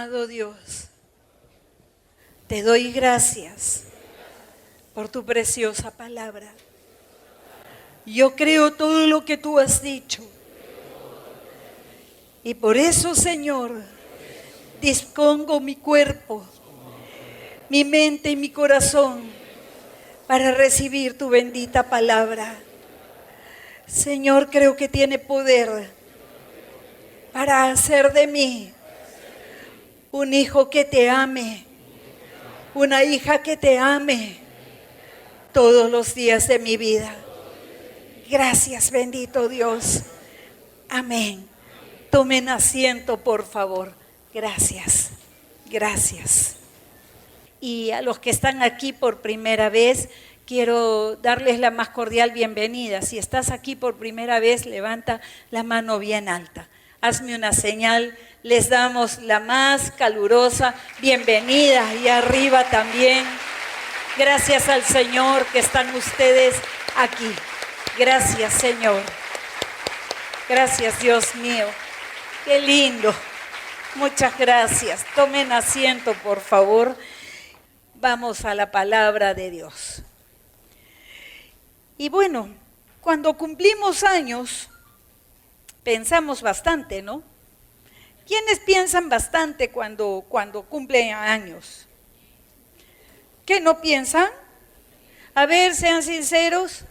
Amado Dios, te doy gracias por tu preciosa palabra. Yo creo todo lo que tú has dicho. Y por eso, Señor, dispongo mi cuerpo, mi mente y mi corazón para recibir tu bendita palabra. Señor, creo que tiene poder para hacer de mí un hijo que te ame, una hija que te ame todos los días de mi vida. Gracias, bendito Dios. Amén. Tomen asiento, por favor. Gracias, gracias. Y a los que están aquí por primera vez, quiero darles la más cordial bienvenida. Si estás aquí por primera vez, levanta la mano bien alta. Hazme una señal, les damos la más calurosa bienvenida y arriba también. Gracias al Señor que están ustedes aquí. Gracias, Señor. Gracias, Dios mío. Qué lindo. Muchas gracias. Tomen asiento, por favor. Vamos a la palabra de Dios. Y bueno, cuando cumplimos años, pensamos bastante, ¿no? ¿Quiénes piensan bastante cuando cumplen años? ¿Qué no piensan? A ver, sean sinceros.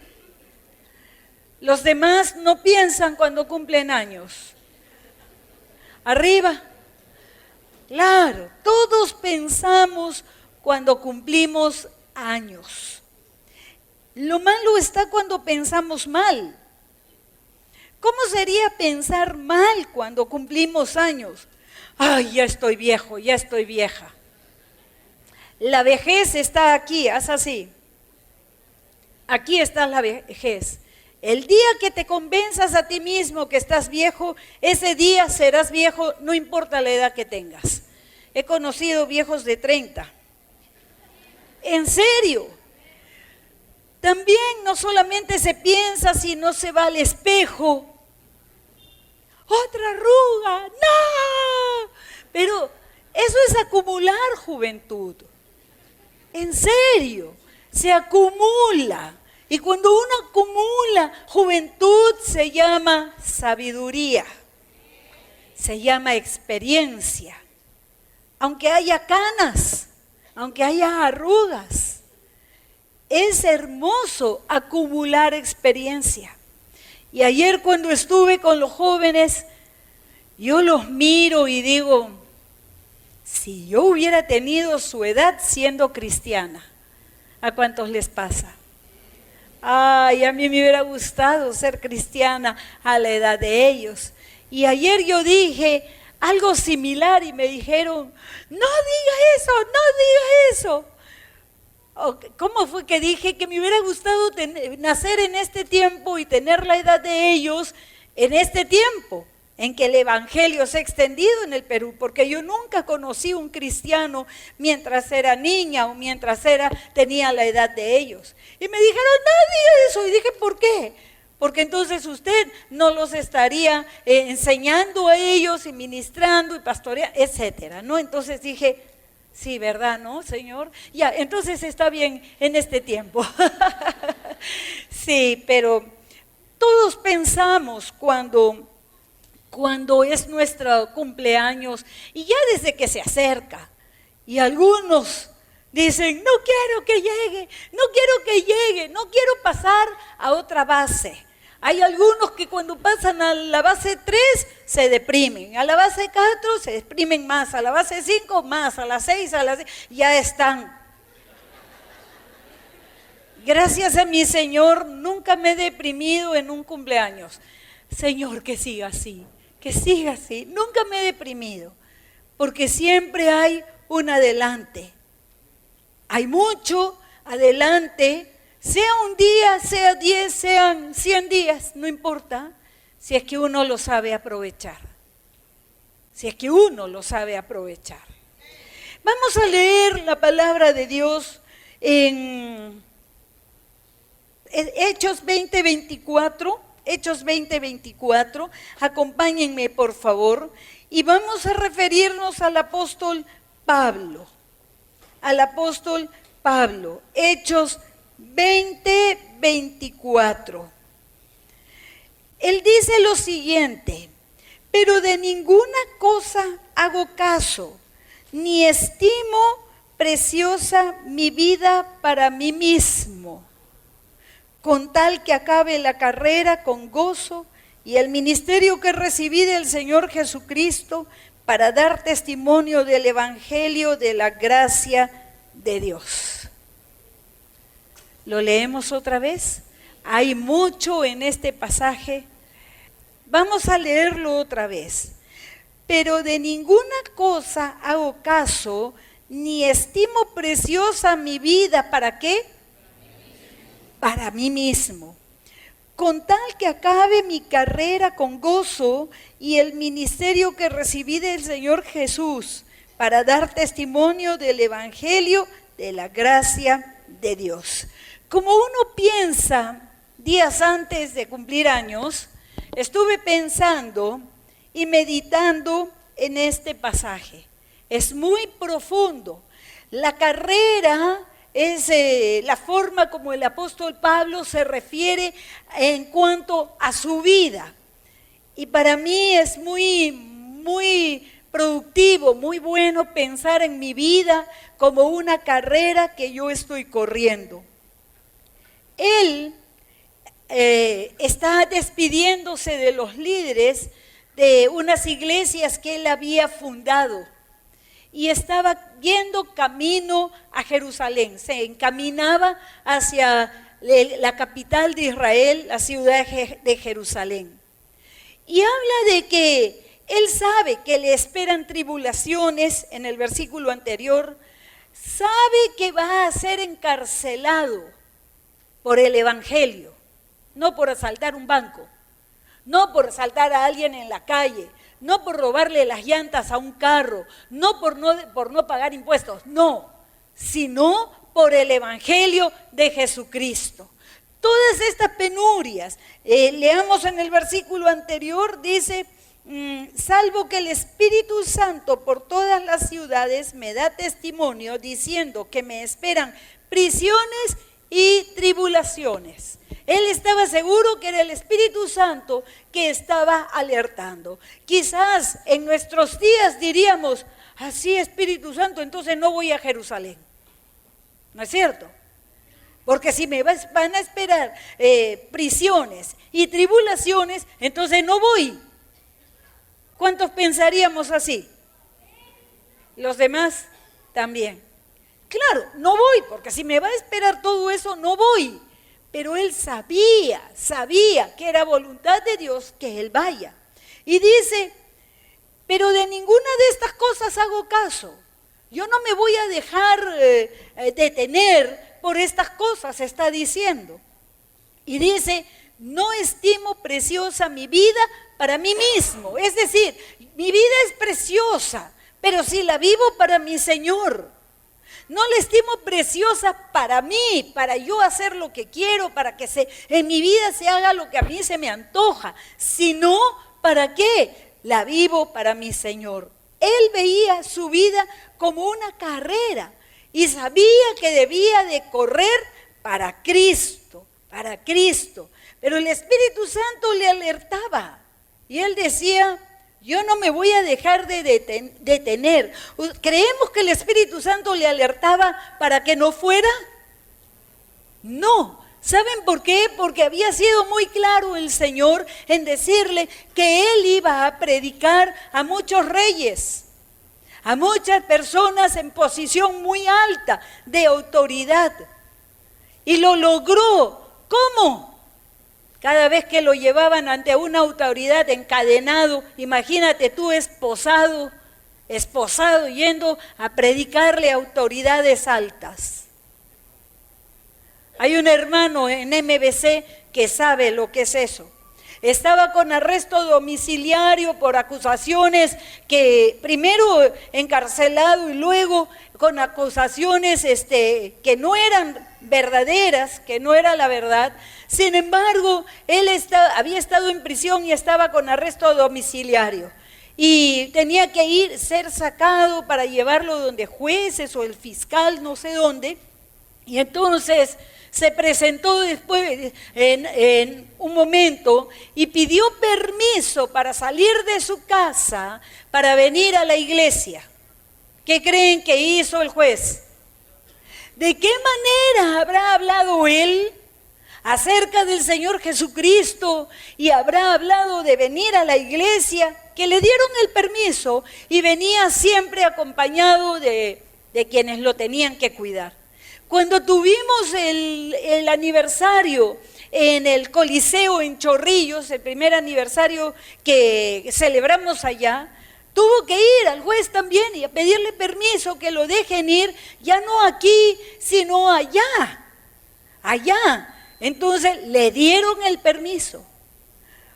Los demás no piensan cuando cumplen años. Arriba. Claro, todos pensamos cuando cumplimos años. Lo malo está cuando pensamos mal. ¿Cómo sería pensar mal cuando cumplimos años? Ay, ya estoy viejo, ya estoy vieja. La vejez está aquí, haz así. Aquí está la vejez. El día que te convenzas a ti mismo que estás viejo, ese día serás viejo, no importa la edad que tengas. He conocido viejos de 30. En serio. También no solamente se piensa, sino se va al espejo. Otra arruga, no. Pero eso es acumular juventud. En serio, se acumula. Y cuando uno acumula juventud se llama sabiduría, se llama experiencia. Aunque haya canas, aunque haya arrugas, es hermoso acumular experiencia. Y ayer cuando estuve con los jóvenes, yo los miro y digo, si yo hubiera tenido su edad siendo cristiana, ¿a cuántos les pasa? Ay, a mí me hubiera gustado ser cristiana a la edad de ellos. Y ayer yo dije algo similar y me dijeron, no diga eso, no diga eso. ¿Cómo fue que dije? Que me hubiera gustado nacer en este tiempo y tener la edad de ellos en este tiempo en que el evangelio se ha extendido en el Perú, porque yo nunca conocí un cristiano mientras era niña o mientras tenía la edad de ellos. Y me dijeron, no diga eso. Y dije, ¿por qué? Porque entonces usted no los estaría enseñando a ellos y ministrando y pastoreando, etcétera, ¿no? Entonces dije, sí, ¿verdad, no, Señor? Ya, entonces está bien en este tiempo. Sí, pero todos pensamos cuando es nuestro cumpleaños y ya desde que se acerca. Y algunos dicen, no quiero que llegue, no quiero pasar a otra base. Hay algunos que cuando pasan a la base 3 se deprimen, a la base 4 se deprimen más, a la base 5 más, a la 6, ya están. Gracias a mi Señor, nunca me he deprimido en un cumpleaños. Señor, que siga así, nunca me he deprimido, porque siempre hay un adelante. Hay mucho adelante. Sea un día, sea 10, sean 100 días, no importa, si es que uno lo sabe aprovechar. Vamos a leer la palabra de Dios en Hechos 20:24. Hechos 20:24, acompáñenme por favor. Y vamos a referirnos al apóstol Pablo. Hechos 20:24. Él dice lo siguiente: pero de ninguna cosa hago caso, ni estimo preciosa mi vida para mí mismo, con tal que acabe la carrera con gozo y el ministerio que recibí del Señor Jesucristo para dar testimonio del evangelio de la gracia de Dios. ¿Lo leemos otra vez? Hay mucho en este pasaje. Vamos a leerlo otra vez. Pero de ninguna cosa hago caso, ni estimo preciosa mi vida. ¿Para qué? Para mí mismo. Con tal que acabe mi carrera con gozo y el ministerio que recibí del Señor Jesús para dar testimonio del evangelio de la gracia de Dios. Como uno piensa días antes de cumplir años, estuve pensando y meditando en este pasaje. Es muy profundo. La carrera es la forma como el apóstol Pablo se refiere en cuanto a su vida. Y para mí es muy productivo, muy bueno pensar en mi vida como una carrera que yo estoy corriendo. Él está despidiéndose de los líderes de unas iglesias que él había fundado. Y estaba yendo camino a Jerusalén, se encaminaba hacia la capital de Israel, la ciudad de Jerusalén. Y habla de que él sabe que le esperan tribulaciones, en el versículo anterior, sabe que va a ser encarcelado por el evangelio, no por asaltar un banco, no por asaltar a alguien en la calle, no por robarle las llantas a un carro, no por no pagar impuestos, no, sino por el evangelio de Jesucristo. Todas estas penurias, leamos en el versículo anterior, dice, salvo que el Espíritu Santo por todas las ciudades me da testimonio diciendo que me esperan prisiones y tribulaciones. Él estaba seguro que era el Espíritu Santo que estaba alertando. Quizás en nuestros días diríamos, así Espíritu Santo, entonces no voy a Jerusalén. ¿No es cierto? Porque si me van a esperar prisiones y tribulaciones, entonces no voy. ¿Cuántos pensaríamos así? Los demás también. Claro, no voy, porque si me va a esperar todo eso, no voy. Pero él sabía que era voluntad de Dios que él vaya. Y dice, pero de ninguna de estas cosas hago caso. Yo no me voy a dejar detener por estas cosas, está diciendo. Y dice, no estimo preciosa mi vida para mí mismo. Es decir, mi vida es preciosa, pero si la vivo para mi Señor. No la estimo preciosa para mí, para yo hacer lo que quiero, para que en mi vida se haga lo que a mí se me antoja, sino ¿para qué? La vivo para mi Señor. Él veía su vida como una carrera y sabía que debía de correr para Cristo, para Cristo. Pero el Espíritu Santo le alertaba y él decía, yo no me voy a dejar de detener. ¿Creemos que el Espíritu Santo le alertaba para que no fuera? No. ¿Saben por qué? Porque había sido muy claro el Señor en decirle que Él iba a predicar a muchos reyes, a muchas personas en posición muy alta de autoridad. Y lo logró. ¿Cómo? Cada vez que lo llevaban ante una autoridad encadenado, imagínate tú esposado yendo a predicarle a autoridades altas. Hay un hermano en MBC que sabe lo que es eso. Estaba con arresto domiciliario por acusaciones que primero encarcelado y luego con acusaciones que no eran verdaderas, que no era la verdad. Sin embargo, él había estado en prisión y estaba con arresto domiciliario. y tenía que ser sacado para llevarlo donde jueces o el fiscal, no sé dónde. Y entonces se presentó después en un momento y pidió permiso para salir de su casa para venir a la iglesia. ¿Qué creen que hizo el juez? ¿De qué manera habrá hablado él acerca del Señor Jesucristo y habrá hablado de venir a la iglesia? Que le dieron el permiso y venía siempre acompañado de quienes lo tenían que cuidar. Cuando tuvimos el aniversario en el Coliseo en Chorrillos, el primer aniversario que celebramos allá, tuvo que ir al juez también y a pedirle permiso que lo dejen ir, ya no aquí, sino allá. Entonces le dieron el permiso.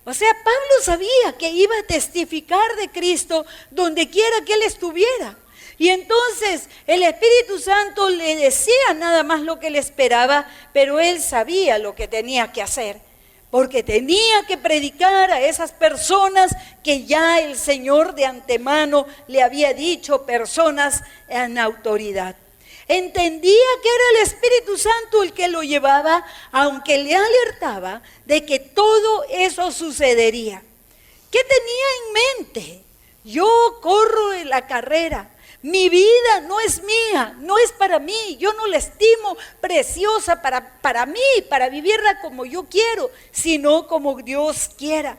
O sea, Pablo sabía que iba a testificar de Cristo donde quiera que él estuviera. Y entonces el Espíritu Santo le decía nada más lo que le esperaba, pero él sabía lo que tenía que hacer, porque tenía que predicar a esas personas que ya el Señor de antemano le había dicho, personas en autoridad. Entendía que era el Espíritu Santo el que lo llevaba, aunque le alertaba de que todo eso sucedería. ¿Qué tenía en mente? Yo corro en la carrera. Mi vida no es mía, no es para mí, yo no la estimo preciosa para mí, para vivirla como yo quiero, sino como Dios quiera.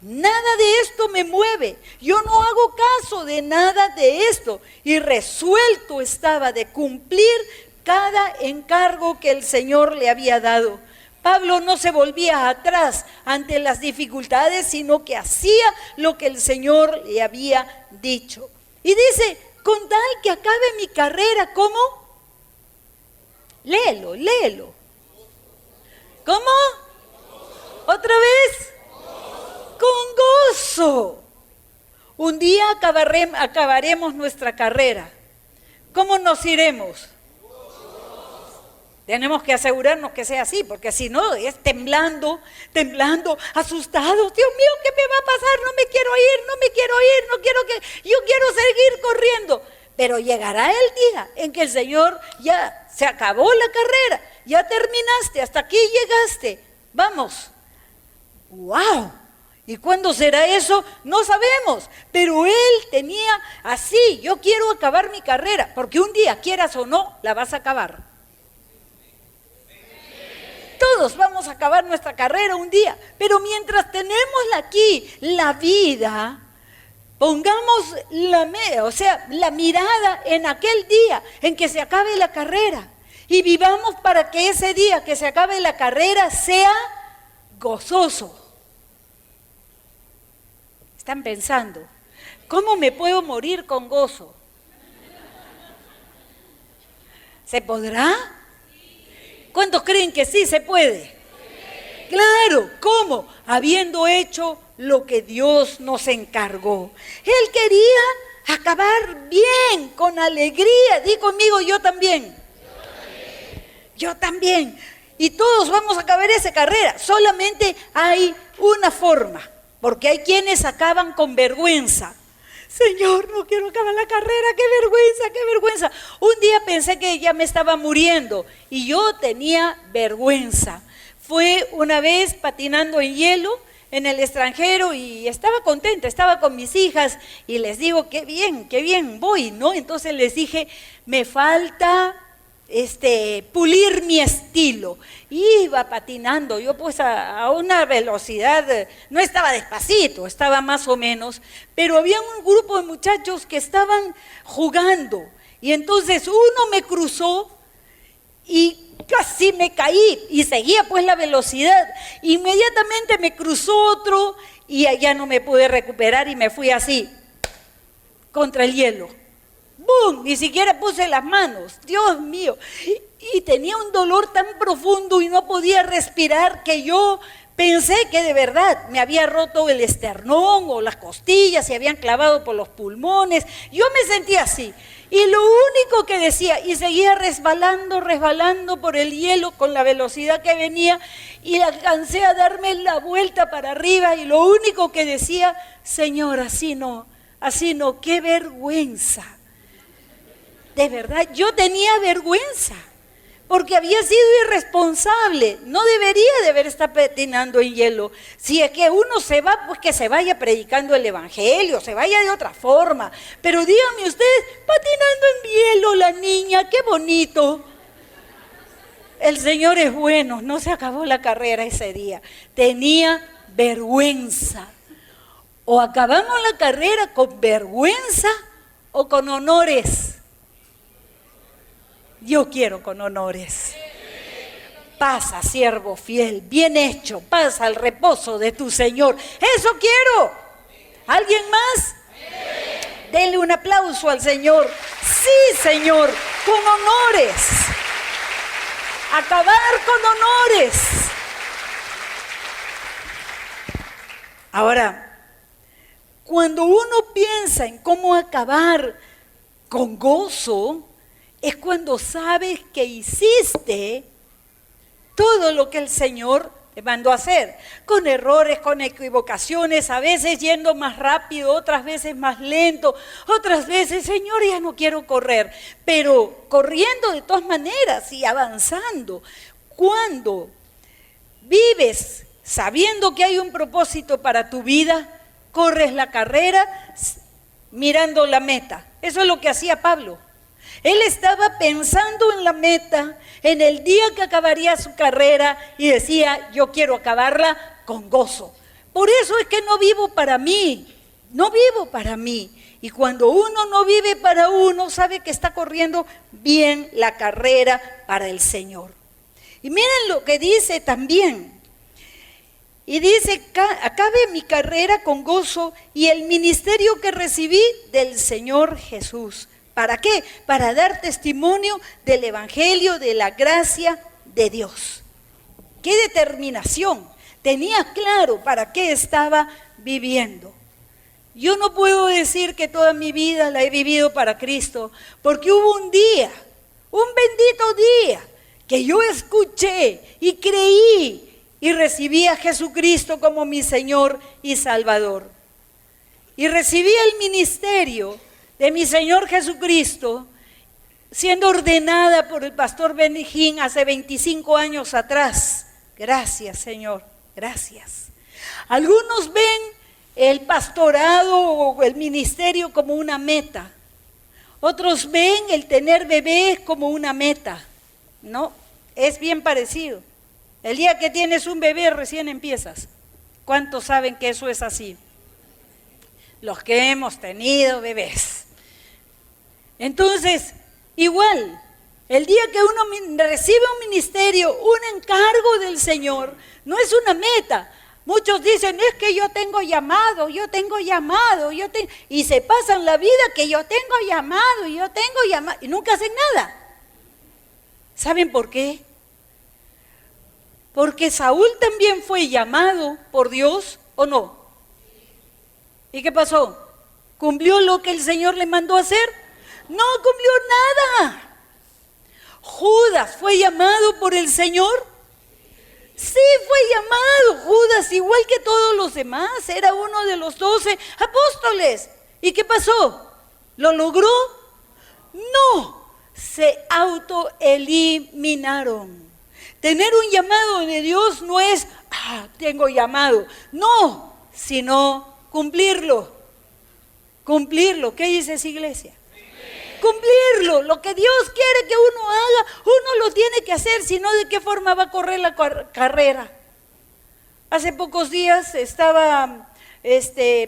Nada de esto me mueve, yo no hago caso de nada de esto y resuelto estaba de cumplir cada encargo que el Señor le había dado. Pablo no se volvía atrás ante las dificultades, sino que hacía lo que el Señor le había dicho. Y dice, con tal que acabe mi carrera, ¿cómo? Léelo. ¿Cómo? ¿Otra vez? Con gozo. Un día acabaremos nuestra carrera. ¿Cómo nos iremos? Tenemos que asegurarnos que sea así, porque si no, es temblando, asustado. Dios mío, ¿qué me va a pasar? No me quiero ir, yo quiero seguir corriendo. Pero llegará el día en que el Señor ya se acabó la carrera, ya terminaste, hasta aquí llegaste. Vamos. ¡Wow! ¿Y cuándo será eso? No sabemos, pero él tenía así, yo quiero acabar mi carrera, porque un día, quieras o no, la vas a acabar. Todos vamos a acabar nuestra carrera un día, pero mientras tenemos aquí la vida, pongamos la mirada en aquel día en que se acabe la carrera y vivamos para que ese día que se acabe la carrera sea gozoso. Están pensando, ¿cómo me puedo morir con gozo? ¿Se podrá? ¿Cuántos creen que sí se puede? Claro, ¿cómo? Habiendo hecho lo que Dios nos encargó. Él quería acabar bien, con alegría. Di conmigo, yo también. Yo también. Y todos vamos a acabar esa carrera. Solamente hay una forma, porque hay quienes acaban con vergüenza. Señor, no quiero acabar la carrera, qué vergüenza. Un día pensé que ya me estaba muriendo y yo tenía vergüenza. Fue una vez patinando en hielo en el extranjero y estaba contenta, estaba con mis hijas y les digo, qué bien voy, ¿no? Entonces les dije, me falta pulir mi estilo. Iba patinando, yo pues a una velocidad, no estaba despacito, estaba más o menos, pero había un grupo de muchachos que estaban jugando y entonces uno me cruzó y casi me caí y seguía pues la velocidad. Inmediatamente me cruzó otro y allá no me pude recuperar y me fui así, contra el hielo. ¡Bum! Ni siquiera puse las manos, Dios mío. Y tenía un dolor tan profundo y no podía respirar que yo pensé que de verdad me había roto el esternón o las costillas, se habían clavado por los pulmones. Yo me sentía así. Y lo único que decía, y seguía resbalando por el hielo con la velocidad que venía, y alcancé a darme la vuelta para arriba, y lo único que decía, Señor, así no, así no, qué vergüenza. De verdad, yo tenía vergüenza, porque había sido irresponsable. No debería de haber estado patinando en hielo. Si es que uno se va, pues que se vaya predicando el evangelio, se vaya de otra forma. Pero díganme ustedes, patinando en hielo la niña, qué bonito. El Señor es bueno, no se acabó la carrera ese día. Tenía vergüenza. O acabamos la carrera con vergüenza o con honores. Yo quiero con honores. Pasa, siervo fiel, bien hecho, pasa al reposo de tu Señor. Eso quiero. ¿Alguien más? Denle un aplauso al Señor. Sí, Señor, con honores. Acabar con honores. Ahora, cuando uno piensa en cómo acabar con gozo, es cuando sabes que hiciste todo lo que el Señor te mandó a hacer, con errores, con equivocaciones, a veces yendo más rápido, otras veces más lento, otras veces, Señor, ya no quiero correr, pero corriendo de todas maneras y avanzando. Cuando vives sabiendo que hay un propósito para tu vida, corres la carrera mirando la meta. Eso es lo que hacía Pablo. Él estaba pensando en la meta, en el día que acabaría su carrera y decía, yo quiero acabarla con gozo. Por eso es que no vivo para mí, no vivo para mí. Y cuando uno no vive para uno, sabe que está corriendo bien la carrera para el Señor. Y miren lo que dice también. Y dice, acabe mi carrera con gozo y el ministerio que recibí del Señor Jesús. ¿Para qué? Para dar testimonio del Evangelio, de la gracia de Dios. ¡Qué determinación! Tenía claro para qué estaba viviendo. Yo no puedo decir que toda mi vida la he vivido para Cristo, porque hubo un día, un bendito día, que yo escuché y creí y recibí a Jesucristo como mi Señor y Salvador. Y recibí el ministerio de mi Señor Jesucristo, siendo ordenada por el pastor Benijín hace 25 años atrás. Gracias, Señor, gracias. Algunos ven el pastorado o el ministerio como una meta. Otros ven el tener bebés como una meta. No, es bien parecido. El día que tienes un bebé recién empiezas. ¿Cuántos saben que eso es así? Los que hemos tenido bebés. Entonces, igual, el día que uno recibe un ministerio, un encargo del Señor, no es una meta. Muchos dicen, es que yo tengo llamado, y se pasan la vida que yo tengo llamado, y nunca hacen nada. ¿Saben por qué? Porque Saúl también fue llamado por Dios, ¿o no? ¿Y qué pasó? ¿Cumplió lo que el Señor le mandó a hacer? No cumplió nada. ¿Judas fue llamado por el Señor? Sí, fue llamado Judas, igual que todos los demás. Era uno de los 12 apóstoles. ¿Y qué pasó? ¿Lo logró? No, se autoeliminaron. Tener un llamado de Dios no es, tengo llamado. No, sino cumplirlo. Cumplirlo. ¿Qué dice esa iglesia? Cumplirlo, lo que Dios quiere que uno haga, uno lo tiene que hacer, si no, ¿de qué forma va a correr la carrera? Hace pocos días estaba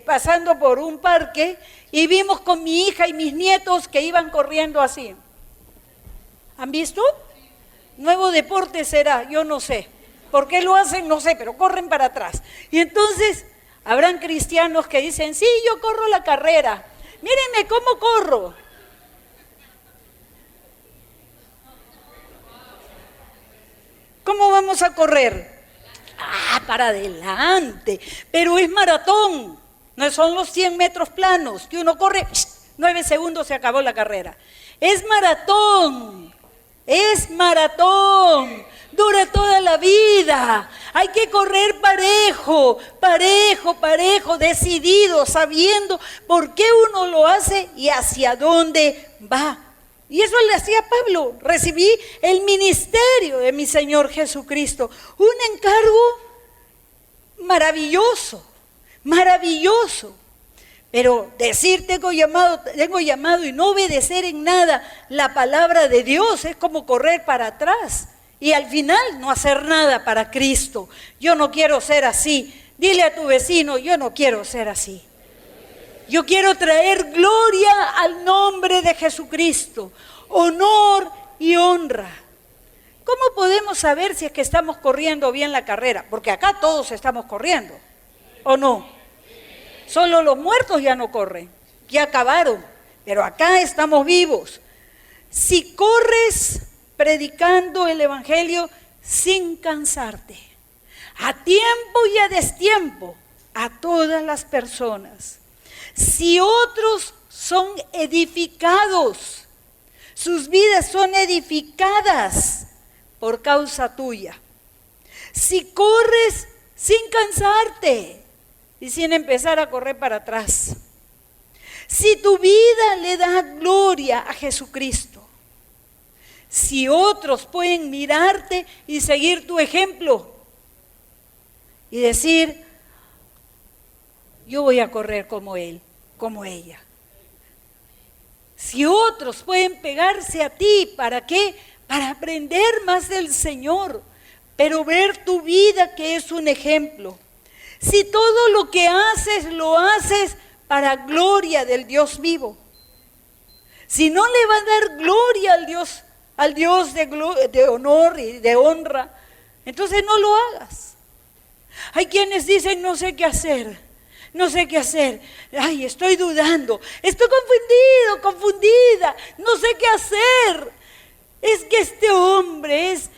pasando por un parque y vimos con mi hija y mis nietos que iban corriendo así. ¿Han visto? Nuevo deporte será, yo no sé. ¿Por qué lo hacen? No sé, pero corren para atrás. Y entonces habrán cristianos que dicen, sí, yo corro la carrera. Mírenme cómo corro. ¿Cómo vamos a correr? Para adelante. Pero es maratón. No son los 100 metros planos que uno corre, 9 segundos se acabó la carrera. Es maratón. Es maratón, dura toda la vida. Hay que correr parejo, parejo, parejo, decidido, sabiendo por qué uno lo hace y hacia dónde va. Y eso le hacía Pablo. Recibí el ministerio de mi Señor Jesucristo. Un encargo maravilloso, maravilloso. Pero decir tengo llamado y no obedecer en nada la palabra de Dios es como correr para atrás y al final no hacer nada para Cristo. Yo no quiero ser así. Dile a tu vecino, yo no quiero ser así. Yo quiero traer gloria al nombre de Jesucristo, honor y honra. ¿Cómo podemos saber si es que estamos corriendo bien la carrera? Porque acá todos estamos corriendo, ¿o no? Solo los muertos ya no corren, ya acabaron, pero acá estamos vivos. Si corres predicando el evangelio sin cansarte, a tiempo y a destiempo, a todas las personas. Si otros son edificados, sus vidas son edificadas por causa tuya. Si corres sin cansarte y sin empezar a correr para atrás. Si tu vida le da gloria a Jesucristo. Si otros pueden mirarte y seguir tu ejemplo y decir, yo voy a correr como él, como ella. Si otros pueden pegarse a ti, ¿para qué? Para aprender más del Señor, pero ver tu vida que es un ejemplo. Si todo lo que haces, lo haces para gloria del Dios vivo. Si no le va a dar gloria al Dios de honor y de honra, entonces no lo hagas. Hay quienes dicen, no sé qué hacer. No sé qué hacer, ay, estoy dudando, estoy confundido, confundida, no sé qué hacer. Es que este hombre es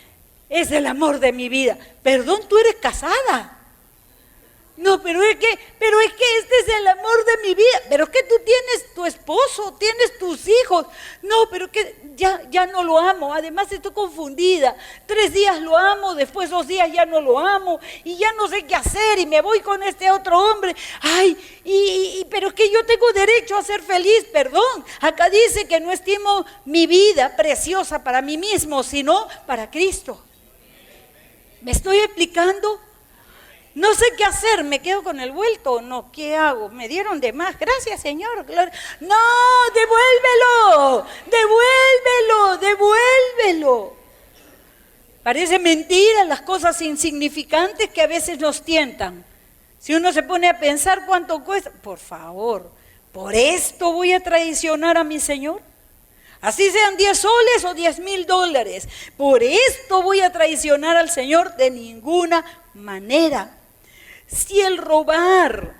el amor de mi vida. Perdón, tú eres casada. No, pero es que este es el amor de mi vida. Pero es que tú tienes tu esposo, tienes tus hijos. No, pero que ya no lo amo. Además estoy confundida. 3 días lo amo, después 2 días ya no lo amo. Y ya no sé qué hacer y me voy con este otro hombre. Ay, pero es que yo tengo derecho a ser feliz, perdón. Acá dice que no estimo mi vida preciosa para mí mismo, sino para Cristo. ¿Me estoy explicando? No sé qué hacer, ¿me quedo con el vuelto o no? ¿Qué hago? Me dieron de más, gracias Señor. No, devuélvelo. Parece mentira las cosas insignificantes que a veces nos tientan. Si uno se pone a pensar cuánto cuesta, por favor, ¿por esto voy a traicionar a mi Señor? Así sean 10 soles o 10,000 dólares. ¿Por esto voy a traicionar al Señor? De ninguna manera. Si el robar,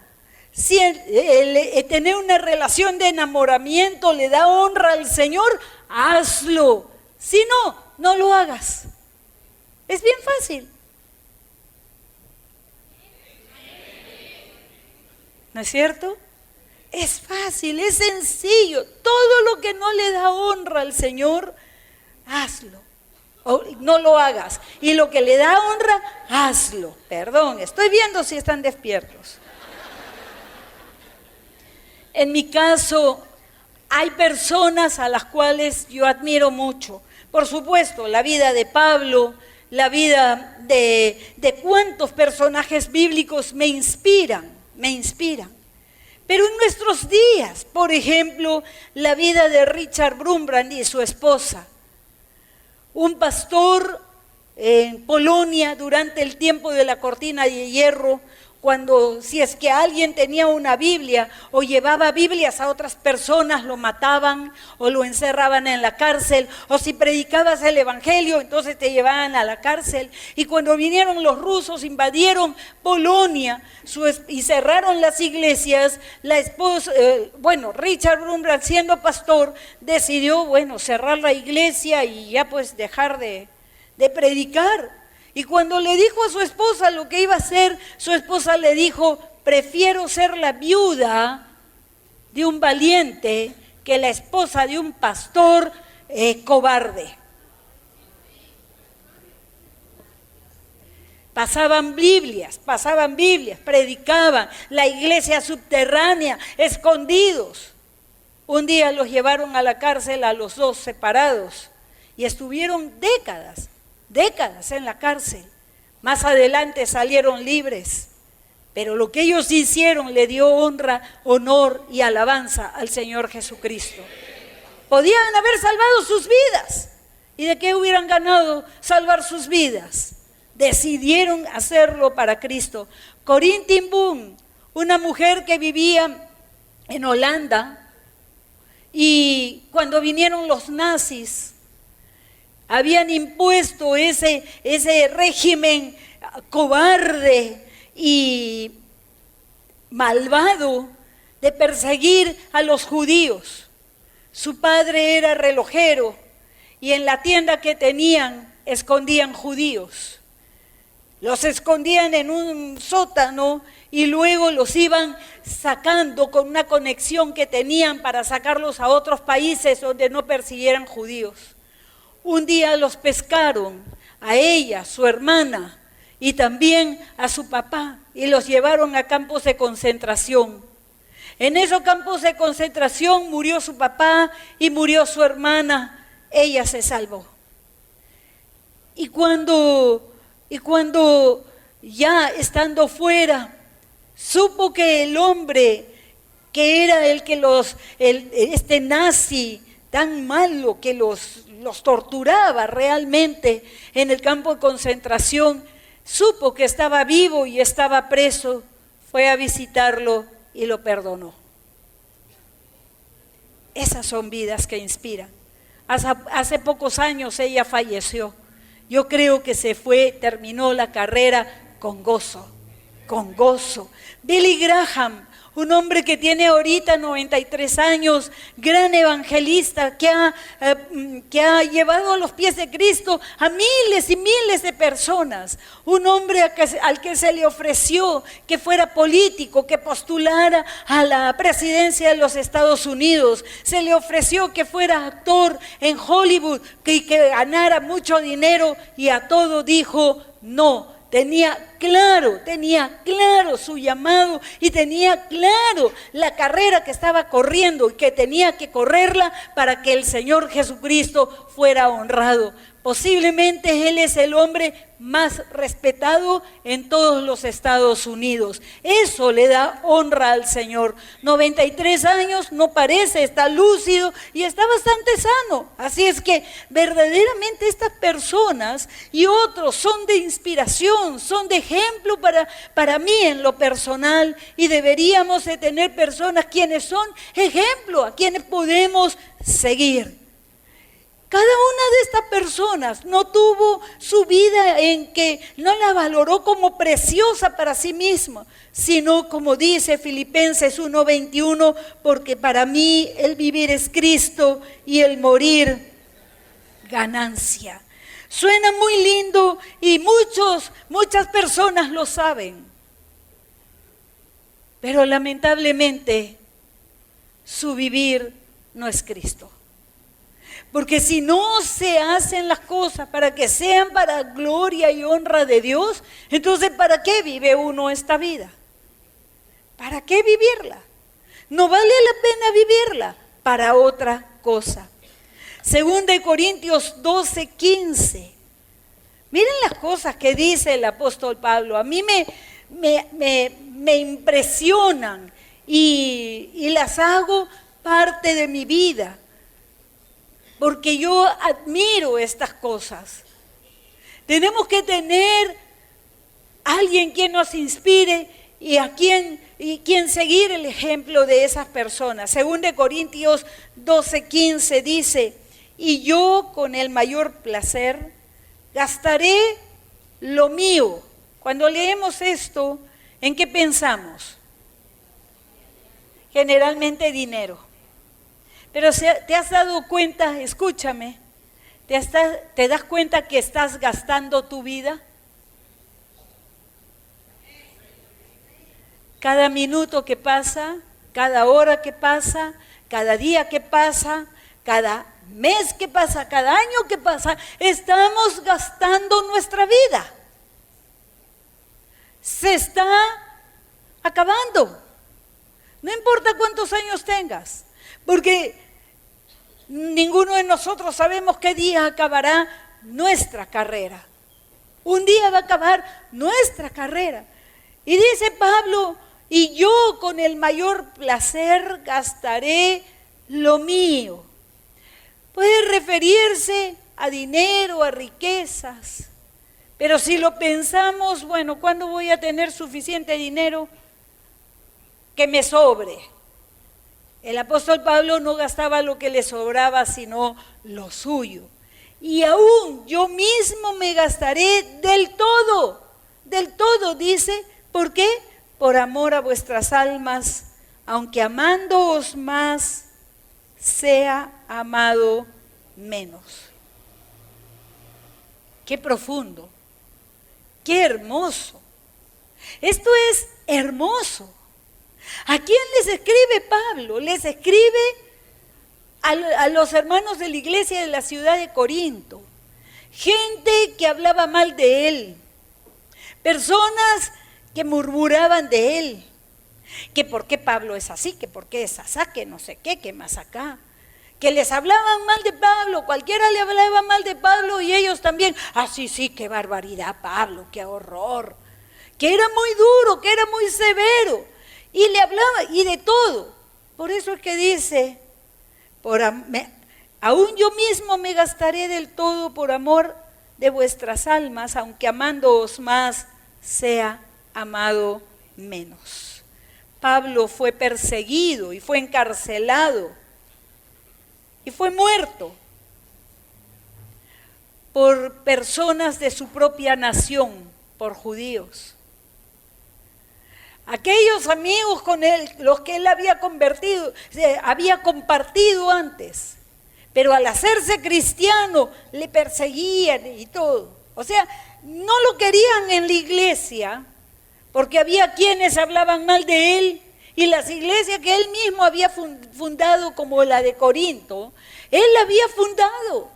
si el tener una relación de enamoramiento le da honra al Señor, hazlo. Si no, no lo hagas. Es bien fácil. ¿No es cierto? Es fácil, es sencillo. Todo lo que no le da honra al Señor, hazlo. O no lo hagas. Y lo que le da honra, hazlo. Perdón, estoy viendo si están despiertos. En mi caso, hay personas a las cuales yo admiro mucho. Por supuesto, la vida de Pablo, la vida de cuántos personajes bíblicos me inspiran. Pero en nuestros días, por ejemplo, la vida de Richard Wurmbrand y su esposa. Un pastor en Polonia durante el tiempo de la cortina de hierro, cuando si es que alguien tenía una Biblia o llevaba Biblias a otras personas, lo mataban o lo encerraban en la cárcel, o si predicabas el evangelio, entonces te llevaban a la cárcel. Y cuando vinieron los rusos, invadieron Polonia y cerraron las iglesias, la esposa, Richard Wurmbrand, siendo pastor, decidió, cerrar la iglesia y ya pues dejar de predicar. Y cuando le dijo a su esposa lo que iba a hacer, su esposa le dijo, prefiero ser la viuda de un valiente que la esposa de un pastor cobarde. pasaban Biblias, predicaban, la iglesia subterránea, escondidos. Un día los llevaron a la cárcel a los dos separados y estuvieron décadas en la cárcel. Más adelante salieron libres, pero lo que ellos hicieron le dio honra, honor y alabanza al Señor Jesucristo. Podían haber salvado sus vidas. ¿Y de qué hubieran ganado salvar sus vidas? Decidieron hacerlo para Cristo. Corrie ten Boom, una mujer que vivía en Holanda, y cuando vinieron los nazis, habían impuesto ese régimen cobarde y malvado de perseguir a los judíos. Su padre era relojero y en la tienda que tenían escondían judíos. Los escondían en un sótano y luego los iban sacando con una conexión que tenían para sacarlos a otros países donde no persiguieran judíos. Un día los pescaron, a ella, su hermana, y también a su papá, y los llevaron a campos de concentración. En esos campos de concentración murió su papá y murió su hermana. Ella se salvó. Y cuando ya estando fuera, supo que el hombre que era este nazi tan malo que los torturaba realmente en el campo de concentración, supo que estaba vivo y estaba preso, fue a visitarlo y lo perdonó. Esas son vidas que inspiran. Hace pocos años ella falleció. Yo creo que terminó la carrera con gozo. Billy Graham, un hombre que tiene ahorita 93 años, gran evangelista que ha llevado a los pies de Cristo a miles y miles de personas. Un hombre al que se le ofreció que fuera político, que postulara a la presidencia de los Estados Unidos. Se le ofreció que fuera actor en Hollywood, que ganara mucho dinero, y a todo dijo no. Tenía claro su llamado y tenía claro la carrera que estaba corriendo y que tenía que correrla para que el Señor Jesucristo fuera honrado. Posiblemente él es el hombre más respetado en todos los Estados Unidos. Eso le da honra al Señor. 93 años, no parece, está lúcido y está bastante sano. Así es que verdaderamente estas personas y otros son de inspiración, son de ejemplo para mí en lo personal, y deberíamos de tener personas quienes son ejemplo, a quienes podemos seguir. Cada una de estas personas no tuvo su vida en que no la valoró como preciosa para sí misma, sino como dice Filipenses 1:21, porque para mí el vivir es Cristo y el morir ganancia. Suena muy lindo y muchas personas lo saben, pero lamentablemente su vivir no es Cristo. Porque si no se hacen las cosas para que sean para gloria y honra de Dios, entonces ¿para qué vive uno esta vida? ¿Para qué vivirla? No vale la pena vivirla para otra cosa. 2 Corintios 12:15. Miren las cosas que dice el apóstol Pablo. A mí me impresionan y las hago parte de mi vida, porque yo admiro estas cosas. Tenemos que tener alguien quien nos inspire y quien seguir el ejemplo de esas personas. 2 Corintios 12:15 dice: y yo con el mayor placer gastaré lo mío. Cuando leemos esto, ¿en qué pensamos? Generalmente dinero. Pero ¿te has dado cuenta? Escúchame, ¿te das cuenta que estás gastando tu vida? Cada minuto que pasa, cada hora que pasa, cada día que pasa, cada mes que pasa, cada año que pasa, estamos gastando nuestra vida. se está acabando. No importa cuántos años tengas, porque ninguno de nosotros sabemos qué día acabará nuestra carrera. Un día va a acabar nuestra carrera. Y dice Pablo, y yo con el mayor placer gastaré lo mío. Puede referirse a dinero, a riquezas. Pero si lo pensamos, bueno, ¿cuándo voy a tener suficiente dinero que me sobre? El apóstol Pablo no gastaba lo que le sobraba, sino lo suyo. Y aún yo mismo me gastaré del todo, dice. ¿Por qué? Por amor a vuestras almas, aunque amándoos más, sea amado menos. Qué profundo, qué hermoso. Esto es hermoso. ¿A quién les escribe Pablo? Les escribe a los hermanos de la iglesia de la ciudad de Corinto. Gente que hablaba mal de él. Personas que murmuraban de él. Que por qué Pablo es así, que por qué es asá, que no sé qué, que más acá. Que les hablaban mal de Pablo, cualquiera le hablaba mal de Pablo y ellos también. Ah, sí, qué barbaridad Pablo, qué horror. Que era muy duro, que era muy severo. Y le hablaba, y de todo. Por eso es que dice, aún yo mismo me gastaré del todo por amor de vuestras almas, aunque amándoos más, sea amado menos. Pablo fue perseguido y fue encarcelado y fue muerto por personas de su propia nación, por judíos. Aquellos amigos con él, los que él había había compartido antes, pero al hacerse cristiano le perseguían y todo. O sea, no lo querían en la iglesia porque había quienes hablaban mal de él y las iglesias que él mismo había fundado, como la de Corinto, él la había fundado.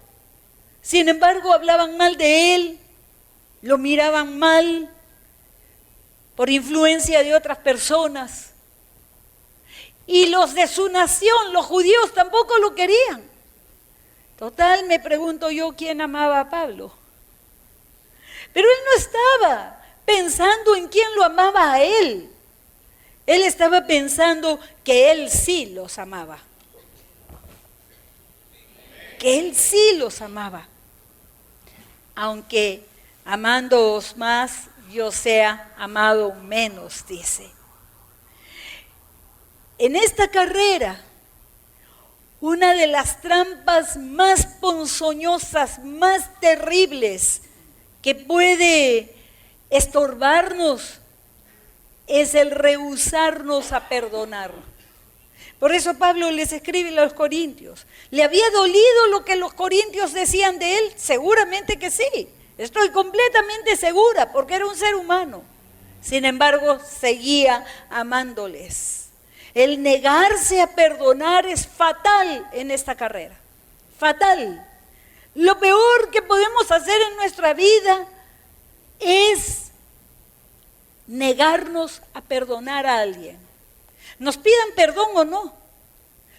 Sin embargo, hablaban mal de él, lo miraban mal por influencia de otras personas. Y los de su nación, los judíos, tampoco lo querían. Total, me pregunto yo, ¿quién amaba a Pablo? Pero él no estaba pensando en quién lo amaba a él. Él estaba pensando que él sí los amaba. Que él sí los amaba. Aunque amándoos más, yo sea amado menos, dice. En esta carrera, una de las trampas más ponzoñosas, más terribles que puede estorbarnos es el rehusarnos a perdonar. Por eso Pablo les escribe a los corintios. ¿Le había dolido lo que los corintios decían de él? Seguramente que sí. Estoy completamente segura, porque era un ser humano. Sin embargo, seguía amándoles. El negarse a perdonar es fatal en esta carrera. Fatal. Lo peor que podemos hacer en nuestra vida es negarnos a perdonar a alguien. Nos pidan perdón o no,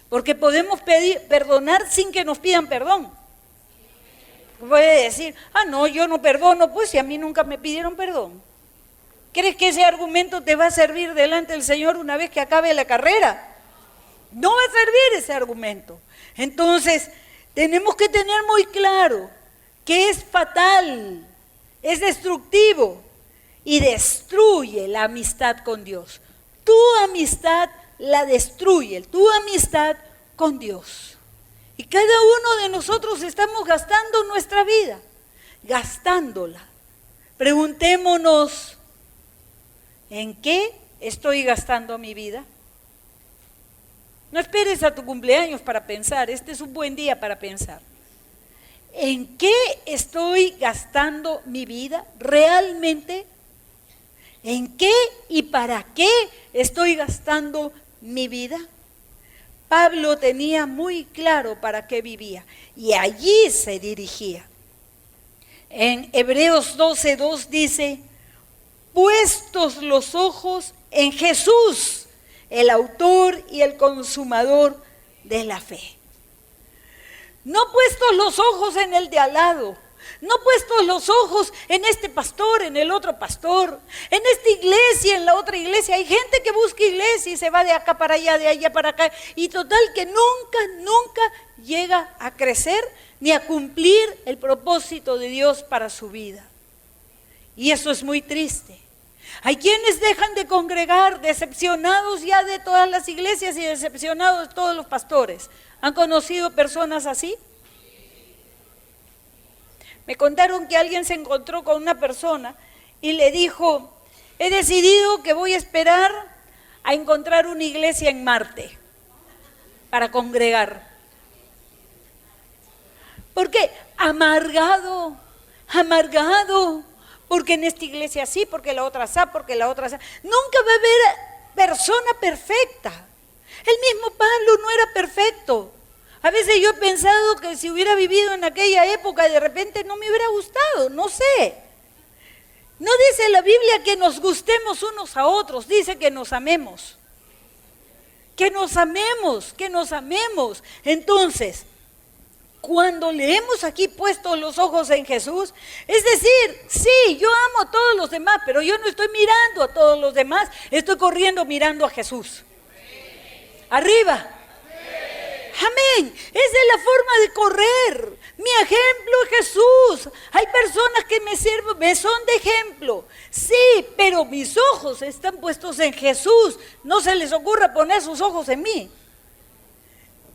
porque podemos perdonar sin que nos pidan perdón. Puede decir, no, yo no perdono, pues si a mí nunca me pidieron perdón. ¿Crees que ese argumento te va a servir delante del Señor una vez que acabe la carrera? No va a servir ese argumento. Entonces, tenemos que tener muy claro que es fatal, es destructivo y destruye la amistad con Dios. Tu amistad la destruye, tu amistad con Dios. Y cada uno de nosotros estamos gastando nuestra vida, gastándola. Preguntémonos, ¿en qué estoy gastando mi vida? No esperes a tu cumpleaños para pensar, este es un buen día para pensar. ¿En qué estoy gastando mi vida realmente? ¿En qué y para qué estoy gastando mi vida? Pablo tenía muy claro para qué vivía y allí se dirigía. En Hebreos 12:2 dice, puestos los ojos en Jesús, el autor y el consumador de la fe. No puestos los ojos en el de al lado, no puestos los ojos en este pastor, en el otro pastor, en esta iglesia, en la otra iglesia. Hay gente que busca iglesia y se va de acá para allá, de allá para acá, y total que nunca llega a crecer ni a cumplir el propósito de Dios para su vida. Y eso es muy triste. Hay quienes dejan de congregar, decepcionados ya de todas las iglesias y decepcionados de todos los pastores. ¿Han conocido personas así? Me contaron que alguien se encontró con una persona y le dijo: he decidido que voy a esperar a encontrar una iglesia en Marte para congregar. ¿Por qué? Amargado, porque en esta iglesia así, porque la otra así, porque la otra así. Nunca va a haber persona perfecta. El mismo Pablo no era perfecto. A veces yo he pensado que si hubiera vivido en aquella época, de repente no me hubiera gustado, no sé. No dice la Biblia que nos gustemos unos a otros, dice que nos amemos. Que nos amemos. Entonces, cuando leemos aquí puestos los ojos en Jesús, es decir, sí, yo amo a todos los demás, pero yo no estoy mirando a todos los demás, estoy corriendo mirando a Jesús. Arriba. Amén. Esa es la forma de correr. Mi ejemplo es Jesús. Hay personas que me son de ejemplo. Sí, pero mis ojos están puestos en Jesús. No se les ocurra poner sus ojos en mí.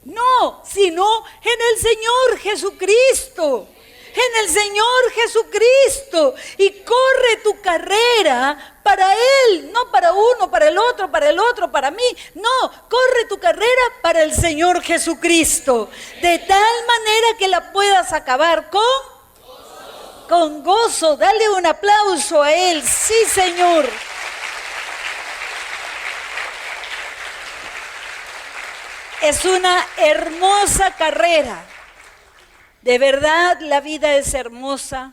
No, sino en el Señor Jesucristo. En el Señor Jesucristo. Y corre tu carrera para Él, no para uno, para el otro, para mí. No, corre tu carrera para el Señor Jesucristo. De tal manera que la puedas acabar con gozo. Dale un aplauso a Él. Sí, Señor. Es una hermosa carrera. De verdad, la vida es hermosa.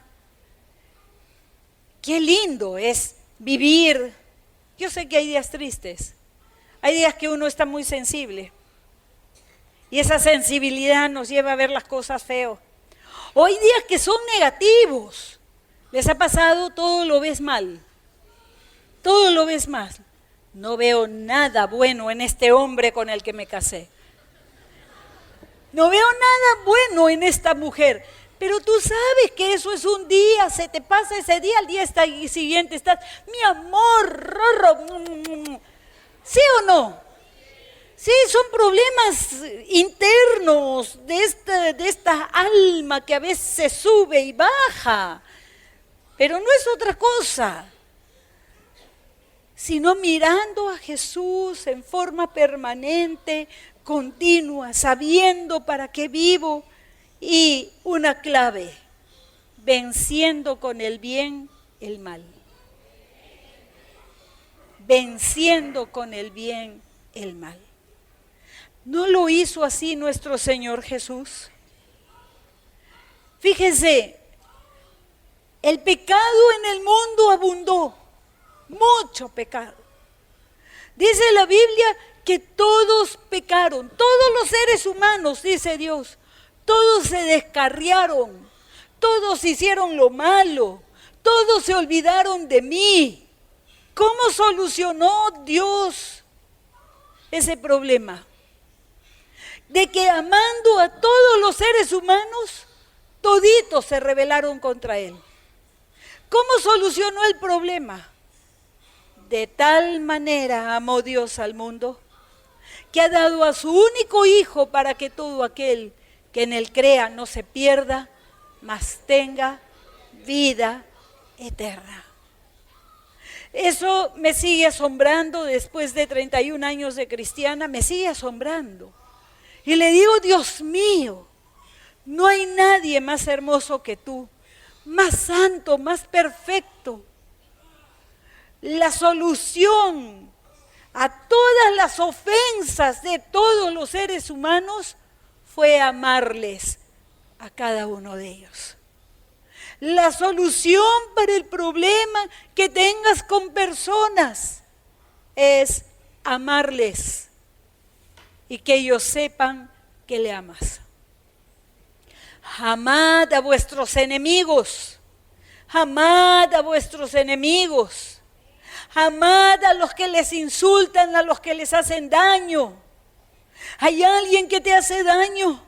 Qué lindo es vivir. Yo sé que hay días tristes. Hay días que uno está muy sensible. Y esa sensibilidad nos lleva a ver las cosas feo. O hay días que son negativos. ¿Les ha pasado? Todo lo ves mal. Todo lo ves mal. No veo nada bueno en este hombre con el que me casé. No veo nada bueno en esta mujer, pero tú sabes que eso es un día, se te pasa ese día, al día siguiente estás, mi amor, rorro. ¿Sí o no? Sí, son problemas internos de esta alma que a veces se sube y baja, pero no es otra cosa, sino mirando a Jesús en forma permanente, continua, sabiendo para qué vivo, y una clave, venciendo con el bien el mal. Venciendo con el bien el mal. ¿No lo hizo así nuestro Señor Jesús? Fíjense, el pecado en el mundo abundó, mucho pecado. Dice la Biblia que todos pecaron, todos los seres humanos, dice Dios, todos se descarriaron, todos hicieron lo malo, todos se olvidaron de mí. ¿Cómo solucionó Dios ese problema? De que amando a todos los seres humanos, toditos se rebelaron contra Él. ¿Cómo solucionó el problema? De tal manera amó Dios al mundo, que ha dado a su único Hijo para que todo aquel que en Él crea no se pierda, mas tenga vida eterna. Eso me sigue asombrando después de 31 años de cristiana, me sigue asombrando. Y le digo, Dios mío, no hay nadie más hermoso que tú, más santo, más perfecto. La solución a todas las ofensas de todos los seres humanos fue amarles a cada uno de ellos. La solución para el problema que tengas con personas es amarles y que ellos sepan que le amas. Amad a vuestros enemigos. Amad a vuestros enemigos. Amad a los que les insultan, a los que les hacen daño. Hay alguien que te hace daño.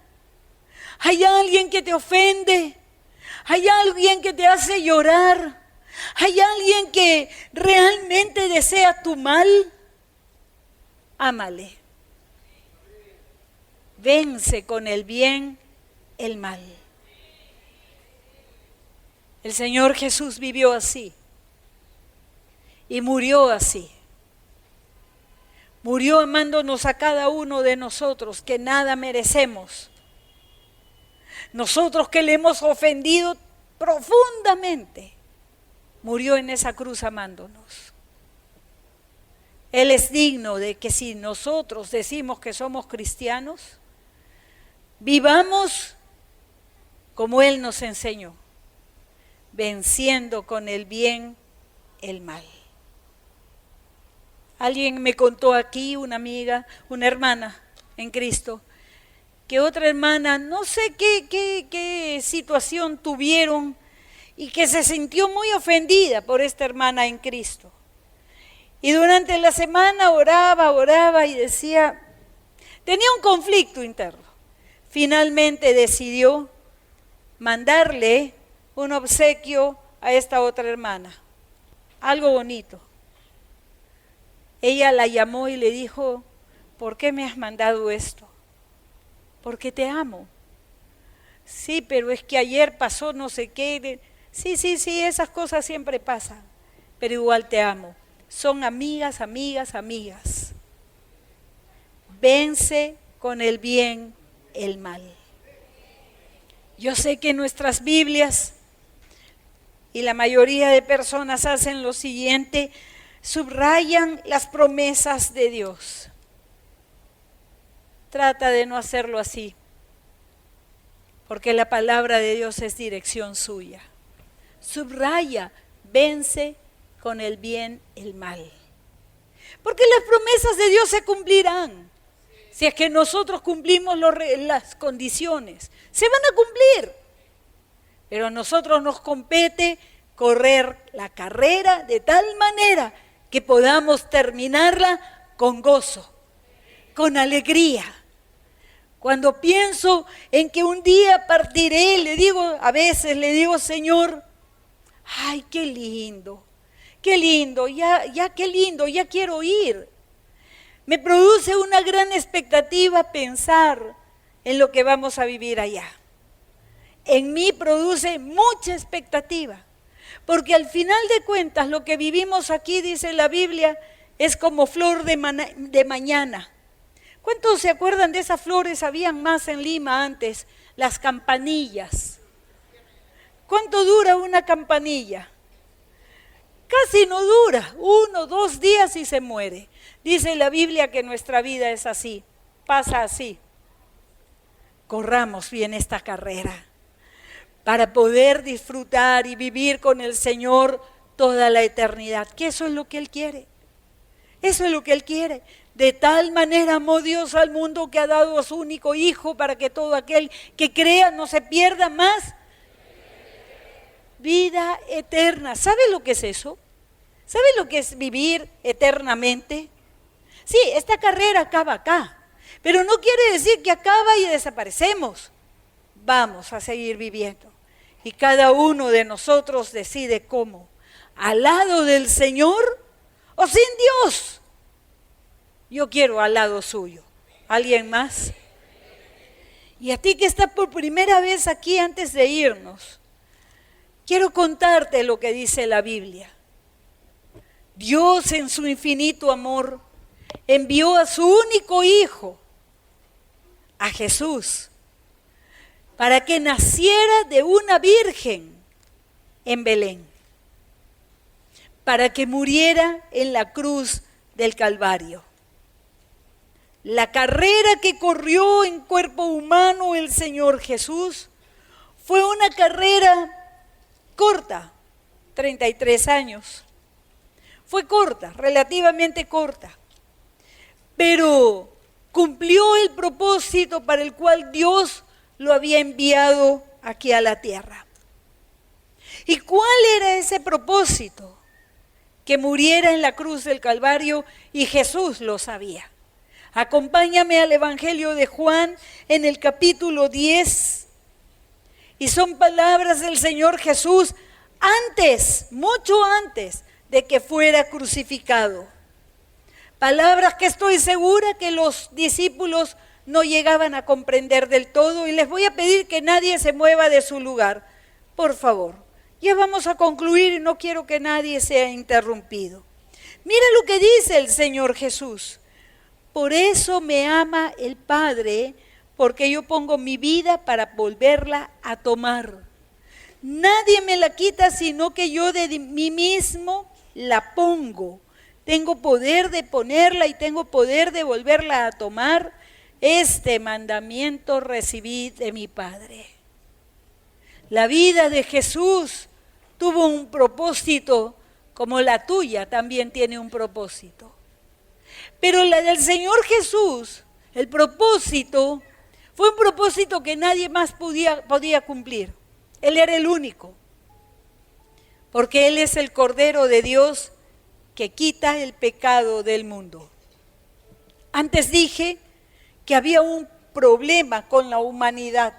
Hay alguien que te ofende. Hay alguien que te hace llorar. Hay alguien que realmente desea tu mal. Ámale. Vence con el bien el mal. El Señor Jesús vivió así y murió así. Murió amándonos a cada uno de nosotros que nada merecemos. Nosotros que le hemos ofendido profundamente, murió en esa cruz amándonos. Él es digno de que si nosotros decimos que somos cristianos, vivamos como Él nos enseñó, venciendo con el bien el mal. Alguien me contó aquí, una amiga, una hermana en Cristo, que otra hermana, no sé qué situación tuvieron y que se sintió muy ofendida por esta hermana en Cristo. Y durante la semana oraba y decía, tenía un conflicto interno. Finalmente decidió mandarle un obsequio a esta otra hermana, algo bonito. Ella la llamó y le dijo, ¿por qué me has mandado esto? Porque te amo. Sí, pero es que ayer pasó no sé qué. Sí, esas cosas siempre pasan, pero igual te amo. Son amigas. Vence con el bien el mal. Yo sé que nuestras Biblias y la mayoría de personas hacen lo siguiente, subrayan las promesas de Dios. Trata de no hacerlo así, porque la palabra de Dios es dirección suya. Subraya, vence con el bien el mal. Porque las promesas de Dios se cumplirán. Si es que nosotros cumplimos las condiciones, se van a cumplir. Pero a nosotros nos compete correr la carrera de tal manera que podamos terminarla con gozo, con alegría. Cuando pienso en que un día partiré, a veces le digo, Señor, ay, qué lindo, ya qué lindo, ya quiero ir. Me produce una gran expectativa pensar en lo que vamos a vivir allá. En mí produce mucha expectativa, porque al final de cuentas lo que vivimos aquí, dice la Biblia, es como flor de mañana. ¿Cuántos se acuerdan de esas flores? Habían más en Lima antes, las campanillas. ¿Cuánto dura una campanilla? Casi no dura, 1 o 2 días y se muere. Dice la Biblia que nuestra vida es así, pasa así. Corramos bien esta carrera para poder disfrutar y vivir con el Señor toda la eternidad, que eso es lo que Él quiere. Eso es lo que Él quiere. De tal manera amó Dios al mundo que ha dado a su único Hijo para que todo aquel que crea no se pierda más. Vida eterna. ¿Sabe lo que es eso? ¿Sabe lo que es vivir eternamente? Sí, esta carrera acaba acá, pero no quiere decir que acaba y desaparecemos. Vamos a seguir viviendo. Y cada uno de nosotros decide cómo. ¿Al lado del Señor o sin Dios? Yo quiero al lado suyo. ¿Alguien más? Y a ti que estás por primera vez aquí antes de irnos, quiero contarte lo que dice la Biblia. Dios en su infinito amor envió a su único Hijo, a Jesús, para que naciera de una virgen en Belén, para que muriera en la cruz del Calvario. La carrera que corrió en cuerpo humano el Señor Jesús fue una carrera corta, 33 años. Fue corta, relativamente corta, pero cumplió el propósito para el cual Dios lo había enviado aquí a la tierra. ¿Y cuál era ese propósito? Que muriera en la cruz del Calvario, y Jesús lo sabía. Acompáñame al Evangelio de Juan en el capítulo 10, y son palabras del Señor Jesús antes, mucho antes de que fuera crucificado. Palabras que estoy segura que los discípulos no llegaban a comprender del todo, y les voy a pedir que nadie se mueva de su lugar, por favor. Ya vamos a concluir y no quiero que nadie sea interrumpido. Mira lo que dice el Señor Jesús. Por eso me ama el Padre, porque yo pongo mi vida para volverla a tomar. Nadie me la quita, sino que yo de mí mismo la pongo. Tengo poder de ponerla y tengo poder de volverla a tomar. Este mandamiento recibí de mi Padre. La vida de Jesús tuvo un propósito, como la tuya también tiene un propósito. Pero la del Señor Jesús, el propósito, fue un propósito que nadie más podía cumplir. Él era el único, porque Él es el Cordero de Dios que quita el pecado del mundo. Antes dije que había un problema con la humanidad,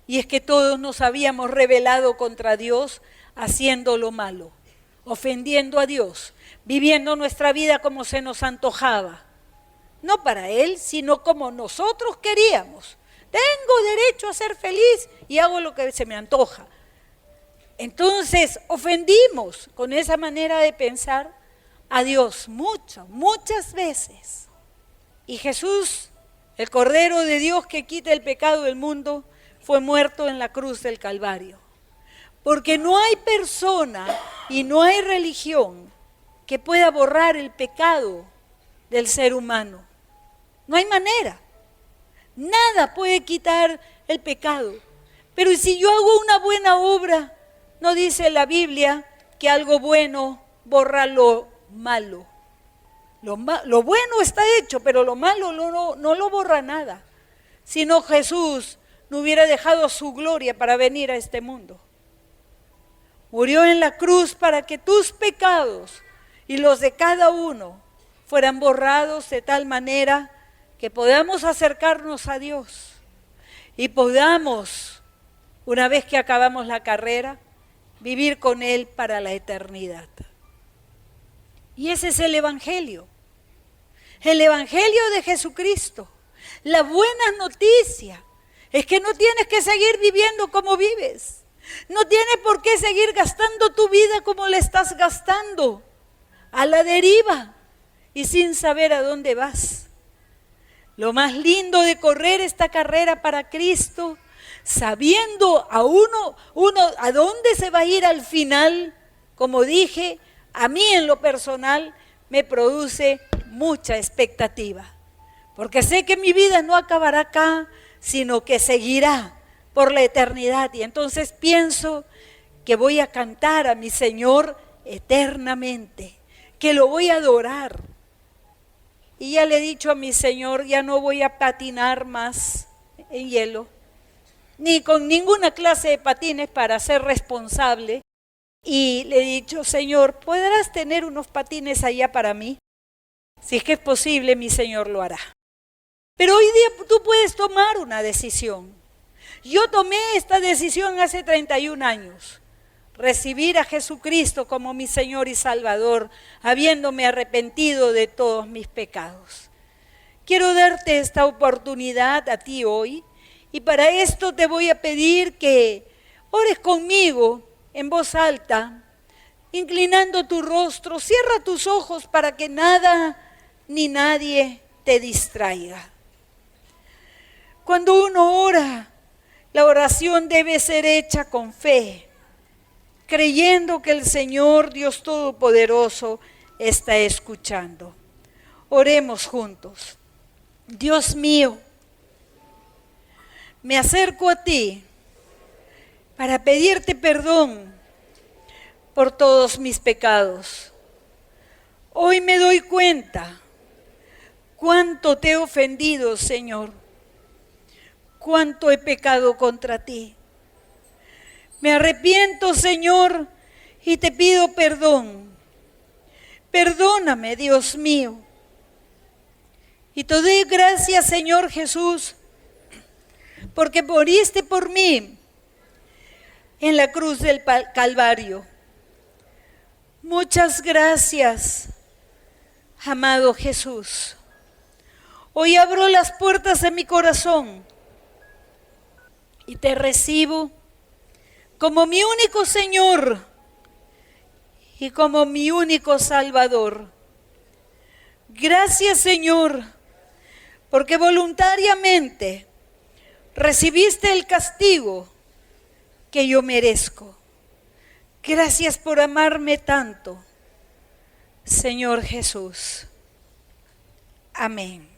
y es que todos nos habíamos rebelado contra Dios haciendo lo malo, ofendiendo a Dios, viviendo nuestra vida como se nos antojaba. No para Él, sino como nosotros queríamos. Tengo derecho a ser feliz y hago lo que se me antoja. Entonces ofendimos con esa manera de pensar a Dios muchas veces. Y Jesús, el Cordero de Dios que quita el pecado del mundo, fue muerto en la cruz del Calvario. Porque no hay persona y no hay religión que pueda borrar el pecado del ser humano. No hay manera. Nada puede quitar el pecado. Pero si yo hago una buena obra, no dice la Biblia que algo bueno borra lo malo. Lo bueno está hecho, pero lo malo no lo borra nada. Si no, Jesús no hubiera dejado su gloria para venir a este mundo. Murió en la cruz para que tus pecados y los de cada uno fueran borrados de tal manera que podamos acercarnos a Dios y podamos, una vez que acabamos la carrera, vivir con Él para la eternidad. Y ese es el Evangelio de Jesucristo. La buena noticia es que no tienes que seguir viviendo como vives. No tienes por qué seguir gastando tu vida como la estás gastando, a la deriva y sin saber a dónde vas. Lo más lindo de correr esta carrera para Cristo, sabiendo a uno a dónde se va a ir al final, como dije, a mí en lo personal me produce mucha expectativa. Porque sé que mi vida no acabará acá, sino que seguirá por la eternidad. Y entonces pienso que voy a cantar a mi Señor eternamente, que lo voy a adorar. Y ya le he dicho a mi Señor, ya no voy a patinar más en hielo, ni con ninguna clase de patines para ser responsable. Y le he dicho, Señor, ¿podrás tener unos patines allá para mí? Si es que es posible, mi Señor lo hará. Pero hoy día tú puedes tomar una decisión. Yo tomé esta decisión hace 31 años. Recibir a Jesucristo como mi Señor y Salvador, habiéndome arrepentido de todos mis pecados. Quiero darte esta oportunidad a ti hoy, y para esto te voy a pedir que ores conmigo en voz alta, inclinando tu rostro. Cierra tus ojos para que nada ni nadie te distraiga. Cuando uno ora, la oración debe ser hecha con fe, creyendo que el Señor Dios Todopoderoso está escuchando. Oremos juntos. Dios mío, me acerco a ti para pedirte perdón por todos mis pecados. Hoy me doy cuenta cuánto te he ofendido, Señor, cuánto he pecado contra ti. Me arrepiento, Señor, y te pido perdón. Perdóname, Dios mío. Y te doy gracias, Señor Jesús, porque moriste por mí en la cruz del Calvario. Muchas gracias, amado Jesús. Hoy abro las puertas de mi corazón y te recibo como mi único Señor y como mi único Salvador. Gracias, Señor, porque voluntariamente recibiste el castigo que yo merezco. Gracias por amarme tanto, Señor Jesús. Amén.